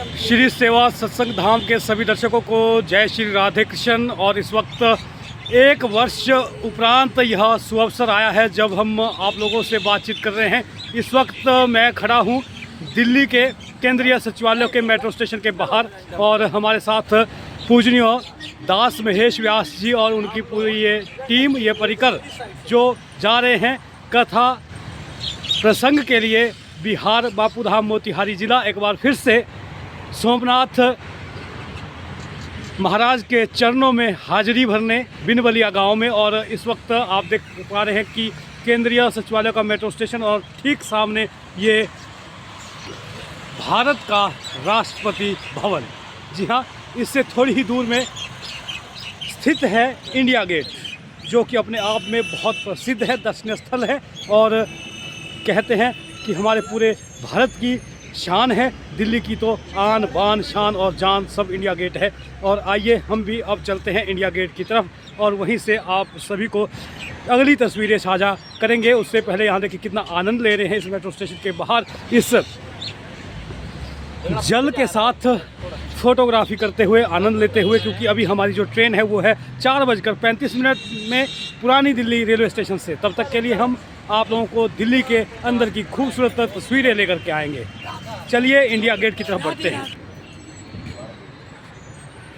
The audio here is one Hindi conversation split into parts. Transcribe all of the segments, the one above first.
श्री सेवा सत्संग धाम के सभी दर्शकों को जय श्री राधे कृष्ण। और इस वक्त एक वर्ष उपरांत यह सुअवसर आया है जब हम आप लोगों से बातचीत कर रहे हैं। इस वक्त मैं खड़ा हूं दिल्ली के केंद्रीय सचिवालय के मेट्रो स्टेशन के बाहर और हमारे साथ पूजनीय दास महेश व्यास जी और उनकी पूरी ये टीम, ये परिकर जो जा रहे हैं कथा प्रसंग के लिए बिहार बापू धाम मोतिहारी ज़िला। एक बार फिर से सोमनाथ महाराज के चरणों में हाजिरी भरने बिनबलिया गांव में। और इस वक्त आप देख पा रहे हैं कि केंद्रीय सचिवालय का मेट्रो स्टेशन और ठीक सामने ये भारत का राष्ट्रपति भवन, जी हाँ, इससे थोड़ी ही दूर में स्थित है इंडिया गेट, जो कि अपने आप में बहुत प्रसिद्ध है, दर्शनीय स्थल है और कहते हैं कि हमारे पूरे भारत की शान है। दिल्ली की तो आन बान शान और जान सब इंडिया गेट है। और आइए हम भी अब चलते हैं इंडिया गेट की तरफ और वहीं से आप सभी को अगली तस्वीरें साझा करेंगे। उससे पहले यहाँ देखिए कितना आनंद ले रहे हैं इस मेट्रो स्टेशन के बाहर इस जल के साथ फोटोग्राफी करते हुए, आनंद लेते हुए, क्योंकि अभी हमारी जो ट्रेन है वो है 4:35 में पुरानी दिल्ली रेलवे स्टेशन से। तब तक के लिए हम आप लोगों को दिल्ली के अंदर की खूबसूरत तस्वीरें लेकर के आएंगे। चलिए इंडिया गेट की तरफ बढ़ते हैं।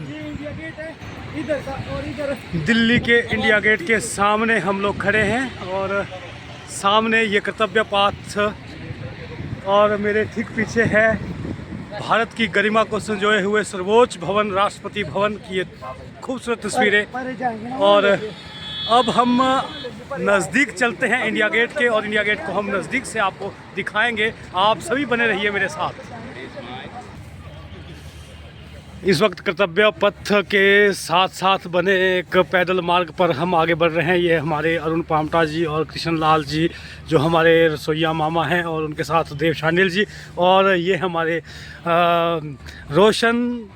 ये इंडिया गेट है, इधर का और इधर दिल्ली के इंडिया गेट के सामने हम लोग खड़े हैं और सामने ये कर्तव्य पाथ और मेरे ठीक पीछे है भारत की गरिमा को संजोए हुए सर्वोच्च भवन राष्ट्रपति भवन की ये खूबसूरत तस्वीरें। और अब हम नज़दीक चलते हैं इंडिया गेट के और इंडिया गेट को हम नज़दीक से आपको दिखाएंगे। आप सभी बने रहिए मेरे साथ। इस वक्त कर्तव्य पथ के साथ साथ बने एक पैदल मार्ग पर हम आगे बढ़ रहे हैं। ये हमारे अरुण पामटा जी और कृष्ण लाल जी जो हमारे रसोईया मामा हैं और उनके साथ देव शांडिल जी, और ये हमारे रोशन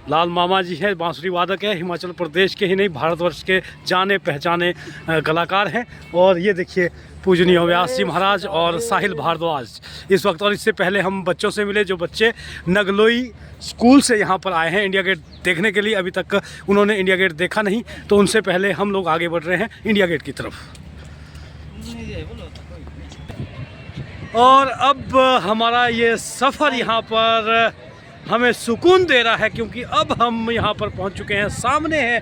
लाल मामा जी हैं, बांसुरी वादक है, हिमाचल प्रदेश के ही नहीं भारतवर्ष के जाने पहचाने कलाकार हैं। और ये देखिए पूजनीय व्यास जी महाराज और साहिल भारद्वाज इस वक्त। और इससे पहले हम बच्चों से मिले जो बच्चे नगलोई स्कूल से यहाँ पर आए हैं इंडिया गेट देखने के लिए। अभी तक उन्होंने इंडिया गेट देखा नहीं, तो उनसे पहले हम लोग आगे बढ़ रहे हैं इंडिया गेट की तरफ। और अब हमारा ये सफ़र यहाँ पर हमें सुकून दे रहा है, क्योंकि अब हम यहाँ पर पहुँच चुके हैं। सामने है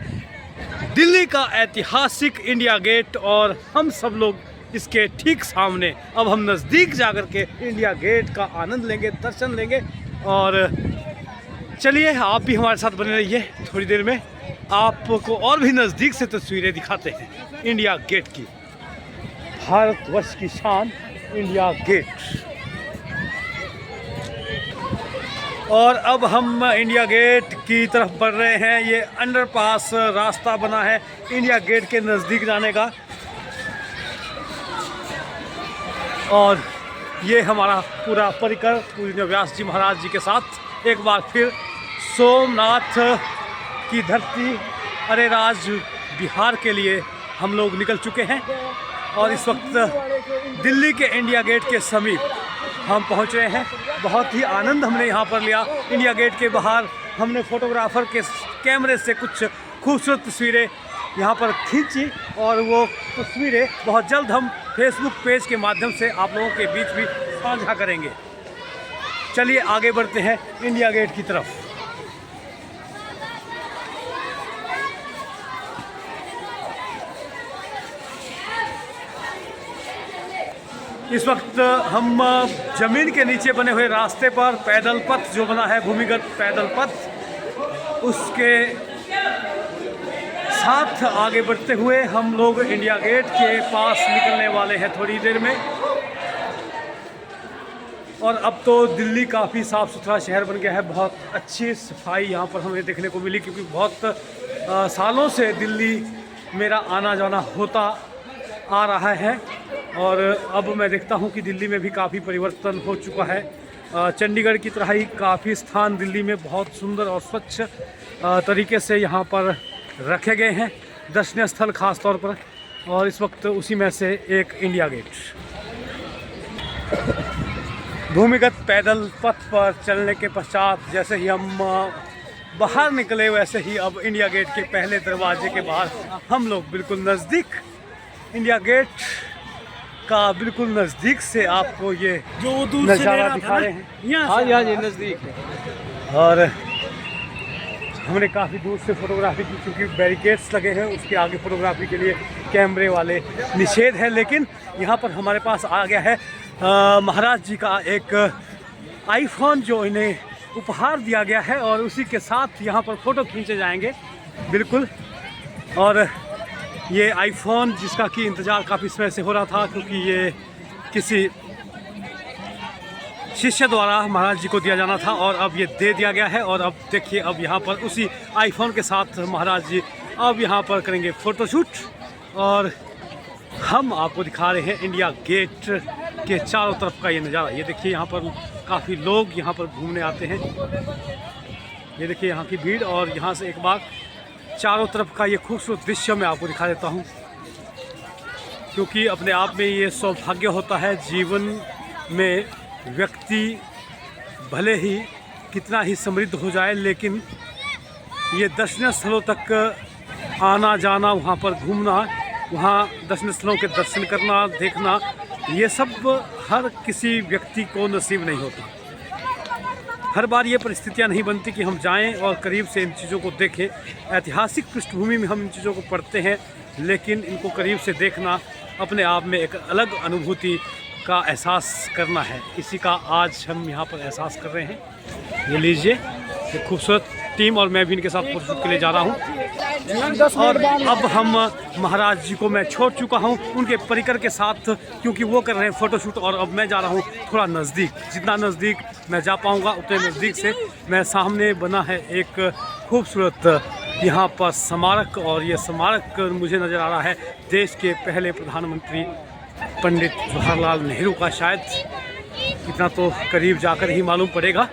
दिल्ली का ऐतिहासिक इंडिया गेट और हम सब लोग इसके ठीक सामने। अब हम नज़दीक जाकर के इंडिया गेट का आनंद लेंगे, दर्शन लेंगे। और चलिए आप भी हमारे साथ बने रहिए। थोड़ी देर में आपको और भी नज़दीक से तस्वीरें दिखाते हैं इंडिया गेट की, भारतवर्ष की शान इंडिया गेट। और अब हम इंडिया गेट की तरफ बढ़ रहे हैं। ये अंडरपास रास्ता बना है इंडिया गेट के नज़दीक जाने का। और ये हमारा पूरा परिकर पूजनीय व्यास जी महाराज जी के साथ एक बार फिर सोमनाथ की धरती अरेराज बिहार के लिए हम लोग निकल चुके हैं। और इस वक्त दिल्ली के इंडिया गेट के समीप हम पहुंच रहे हैं। बहुत ही आनंद हमने यहाँ पर लिया। इंडिया गेट के बाहर हमने फोटोग्राफर के कैमरे से कुछ खूबसूरत तस्वीरें यहाँ पर खींची और वो तस्वीरें बहुत जल्द हम फेसबुक पेज के माध्यम से आप लोगों के बीच भी साझा करेंगे। चलिए आगे बढ़ते हैं इंडिया गेट की तरफ। इस वक्त हम जमीन के नीचे बने हुए रास्ते पर पैदल पथ जो बना है, भूमिगत पैदल पथ, उसके साथ आगे बढ़ते हुए हम लोग इंडिया गेट के पास निकलने वाले हैं थोड़ी देर में। और अब तो दिल्ली काफ़ी साफ़ सुथरा शहर बन गया है। बहुत अच्छी सफाई यहाँ पर हमें देखने को मिली, क्योंकि बहुत सालों से दिल्ली मेरा आना जाना होता आ रहा है। और अब मैं देखता हूँ कि दिल्ली में भी काफ़ी परिवर्तन हो चुका है। चंडीगढ़ की तरह ही काफ़ी स्थान दिल्ली में बहुत सुंदर और स्वच्छ तरीके से यहाँ पर रखे गए हैं, दर्शनीय स्थल खास तौर पर। और इस वक्त उसी में से एक इंडिया गेट। भूमिगत पैदल पथ पर चलने के पश्चात जैसे ही हम बाहर निकले, वैसे ही अब इंडिया गेट के पहले दरवाजे के बाहर हम लोग बिल्कुल नज़दीक, इंडिया गेट का बिल्कुल नज़दीक से आपको ये जो दूर नज़ारा दिखा रहे हैं। यहाँ जी नज़दीक है। और हमने काफ़ी दूर से फोटोग्राफी की क्योंकि बैरिकेड्स लगे हैं, उसके आगे फोटोग्राफी के लिए कैमरे वाले निषेध है। लेकिन यहाँ पर हमारे पास आ गया है महाराज जी का एक आईफोन जो इन्हें उपहार दिया गया है, और उसी के साथ यहाँ पर फ़ोटो खींचे जाएंगे बिल्कुल। और ये आईफोन जिसका कि इंतज़ार काफ़ी समय से हो रहा था, क्योंकि ये किसी शिष्य द्वारा महाराज जी को दिया जाना था और अब ये दे दिया गया है। और अब देखिए, अब यहाँ पर उसी आईफोन के साथ महाराज जी अब यहाँ पर करेंगे फ़ोटोशूट। और हम आपको दिखा रहे हैं इंडिया गेट के चारों तरफ का ये नज़ारा। ये देखिए, यहाँ पर काफ़ी लोग यहाँ पर घूमने आते हैं। ये देखिए यहाँ की भीड़, और यहाँ से एक बार चारों तरफ का ये खूबसूरत दृश्य मैं आपको दिखा देता हूँ, क्योंकि अपने आप में ये सौभाग्य होता है जीवन में। व्यक्ति भले ही कितना ही समृद्ध हो जाए, लेकिन ये दर्शनीय स्थलों तक आना जाना, वहाँ पर घूमना, वहाँ दर्शनीय स्थलों के दर्शन करना, देखना, ये सब हर किसी व्यक्ति को नसीब नहीं होता। हर बार ये परिस्थितियाँ नहीं बनती कि हम जाएं और करीब से इन चीज़ों को देखें। ऐतिहासिक पृष्ठभूमि में हम इन चीज़ों को पढ़ते हैं, लेकिन इनको करीब से देखना अपने आप में एक अलग अनुभूति का एहसास करना है। इसी का आज हम यहाँ पर एहसास कर रहे हैं। ये लीजिए, ये खूबसूरत टीम और मैं भी इनके साथ फोटोशूट के लिए जा रहा हूँ। और अब हम महाराज जी को मैं छोड़ चुका हूँ उनके परिकर के साथ, क्योंकि वो कर रहे हैं फ़ोटोशूट, और अब मैं जा रहा हूँ थोड़ा नज़दीक। जितना नज़दीक मैं जा पाऊँगा उतने नज़दीक से मैं सामने बना है एक खूबसूरत यहाँ पर स्मारक, और ये स्मारक मुझे नज़र आ रहा है देश के पहले प्रधानमंत्री पंडित जवाहरलाल नेहरू का। शायद इतना तो करीब जाकर ही मालूम पड़ेगा।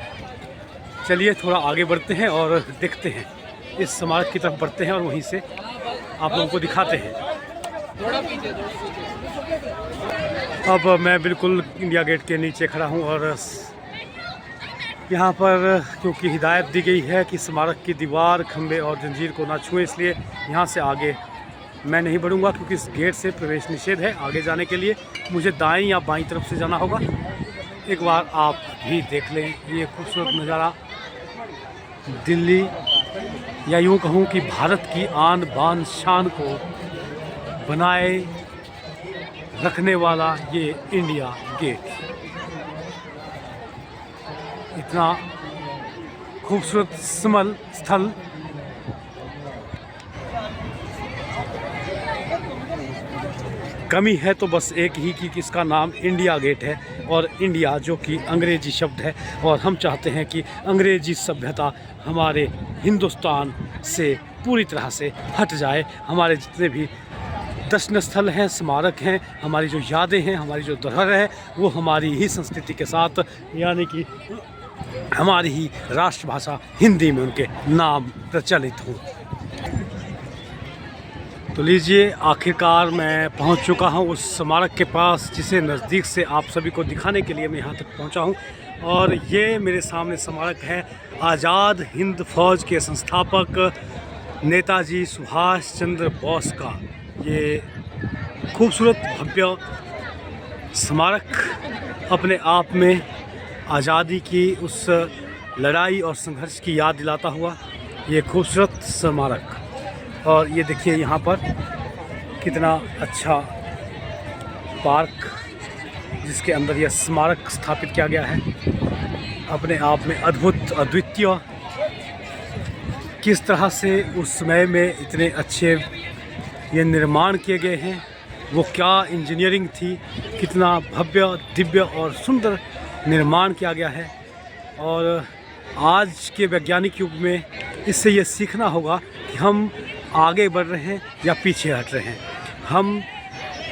चलिए थोड़ा आगे बढ़ते हैं और देखते हैं, इस स्मारक की तरफ बढ़ते हैं और वहीं से आप लोगों को दिखाते हैं। अब मैं बिल्कुल इंडिया गेट के नीचे खड़ा हूं, और यहाँ पर क्योंकि हिदायत दी गई है कि स्मारक की दीवार, खंभे और जंजीर को ना छुएं, इसलिए यहाँ से आगे मैं नहीं बढ़ूँगा, क्योंकि इस गेट से प्रवेश निषेध है। आगे जाने के लिए मुझे दाएं या बाईं तरफ से जाना होगा। एक बार आप भी देख लें ये खूबसूरत नज़ारा। दिल्ली, या यूँ कहूँ कि भारत की आन बान शान को बनाए रखने वाला ये इंडिया गेट, इतना खूबसूरत स्थल कमी है तो बस एक ही कि इसका नाम इंडिया गेट है, और इंडिया जो कि अंग्रेजी शब्द है, और हम चाहते हैं कि अंग्रेजी सभ्यता हमारे हिंदुस्तान से पूरी तरह से हट जाए। हमारे जितने भी दर्शनीय स्थल हैं, स्मारक हैं, हमारी जो यादें हैं, हमारी जो धरोहर है, वो हमारी ही संस्कृति के साथ, यानी कि हमारी ही राष्ट्रभाषा हिंदी में उनके नाम प्रचलित हों। तो लीजिए, आखिरकार मैं पहुंच चुका हूं उस स्मारक के पास, जिसे नज़दीक से आप सभी को दिखाने के लिए मैं यहां तक पहुंचा हूं। और ये मेरे सामने स्मारक है आज़ाद हिंद फौज के संस्थापक नेताजी सुभाष चंद्र बोस का। ये खूबसूरत भव्य स्मारक अपने आप में आज़ादी की उस लड़ाई और संघर्ष की याद दिलाता हुआ ये खूबसूरत स्मारक। और ये देखिए यहाँ पर कितना अच्छा पार्क, जिसके अंदर यह स्मारक स्थापित किया गया है, अपने आप में अद्भुत, अद्वितीय। किस तरह से उस समय में इतने अच्छे ये निर्माण किए गए हैं, वो क्या इंजीनियरिंग थी, कितना भव्य, दिव्य और सुंदर निर्माण किया गया है। और आज के वैज्ञानिक युग में इससे ये सीखना होगा कि हम आगे बढ़ रहे हैं या पीछे हट रहे हैं। हम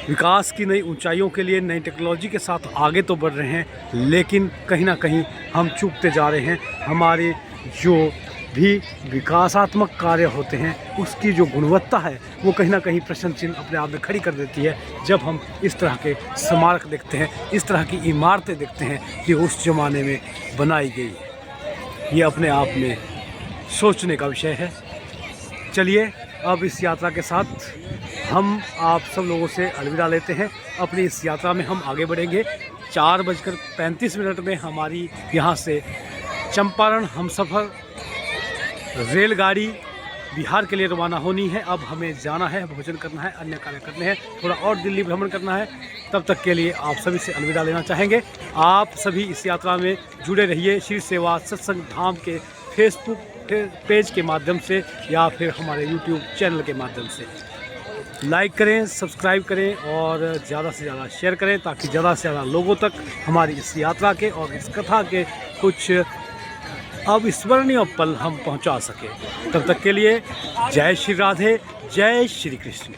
विकास की नई ऊंचाइयों के लिए नई टेक्नोलॉजी के साथ आगे तो बढ़ रहे हैं, लेकिन कहीं ना कहीं हम चूकते जा रहे हैं। हमारे जो भी विकासात्मक कार्य होते हैं उसकी जो गुणवत्ता है वो कहीं ना कहीं प्रश्न चिन्ह अपने आप में खड़ी कर देती है जब हम इस तरह के स्मारक देखते हैं, इस तरह की इमारतें देखते हैं कि उस ज़माने में बनाई गई है। ये अपने आप में सोचने का विषय है। चलिए अब इस यात्रा के साथ हम आप सब लोगों से अलविदा लेते हैं। अपनी इस यात्रा में हम आगे बढ़ेंगे। 4:35 में हमारी यहाँ से चंपारण हमसफ़र रेलगाड़ी बिहार के लिए रवाना होनी है। अब हमें जाना है, भोजन करना है, अन्य कार्य करने हैं, थोड़ा और दिल्ली भ्रमण करना है। तब तक के लिए आप सभी से अलविदा लेना चाहेंगे। आप सभी इस यात्रा में जुड़े रहिए श्री सेवा सत्संग धाम के फेसबुक पेज के माध्यम से या फिर हमारे यूट्यूब चैनल के माध्यम से। लाइक करें, सब्सक्राइब करें और ज़्यादा से ज़्यादा शेयर करें ताकि ज़्यादा से ज़्यादा लोगों तक हमारी इस यात्रा के और इस कथा के कुछ अविस्मरणीय पल हम पहुंचा सकें। तब तक के लिए जय श्री राधे, जय श्री कृष्ण।